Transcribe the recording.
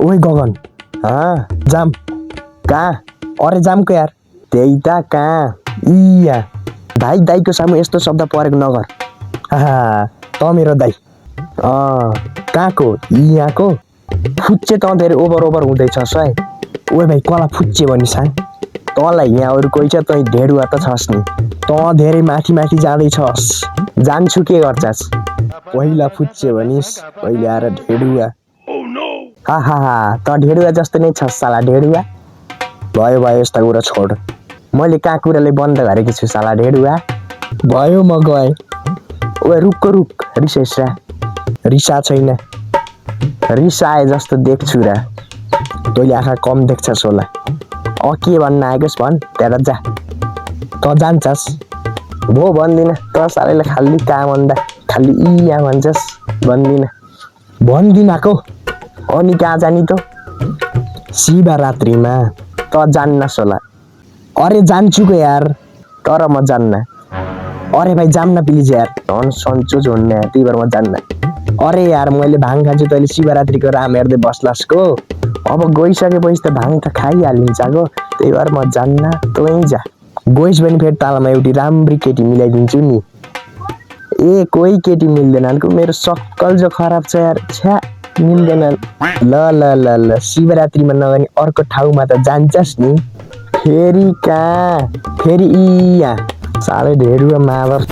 ओए गगन जाम कहाँ अरे जामको यार त्यही त कहाँ इया भाइ दाइको सामु यस्तो शब्द परेको नगर त मेरो दाइ कहाँको यहाँको फुच्चे त धेरै ओभर हुँदैछस् है ओए भाइ कला फुच्चे भनिस् तँलाई यहाँ अरू कोही छ तँ ढेडुवा त छस् नि तँ धेरै माथि जाँदैछस् जान्छु के गर्छस् पहिला फुच्चे भनिस् अहिले आएर ढेडुवा त ढेडुवा जस्तो नै छस् साला ढेडुवा भयो यस्ता कुरा छोड मैले कहाँ कुराले बन्द गरेकी छु साला ढेडुवा भयो म गएँ ओए रुक रिसा छैन रिसाए जस्तो देख्छु र तैँले आँखा कम देख्छस् होला के भन्न आएकोस् भन् त्यहाँ जा त जान्छस् भो भन्दिनँ त सालैले खाली कहाँ भन्दा खाली यहाँ भन्छस् भन्दिनँ को अनि कहाँ जाने त शिवरात्रिमा त जान्नस् होला अरे जान्छु यार तर म जान्न अरे भाइ जान्न प्लिज यार धन सन्चो झुन्ने त्यही भएर म जान्न अरे यार मैले भाङ खान्छु तैँले शिवरात्रिको राम हेर्दै बस्लास्को अब गइसकेपछि त भाङ त खाइहालिन्छ गो त्यही भएर म जान्न तँ जा गइस् भने फेरि तालमा एउटी राम्री केटी मिलाइदिन्छु नि कोही केटी मिल्दैनन् को मेरो सक्कल जो खराब छ यार छ्या मिल्दैनन् ल शिवरात्रिमा नगनी अर्को ठाउँमा त जान्छस् नि फेरि कहाँ फेरि यहाँ साह्रै ढेडुवा मावर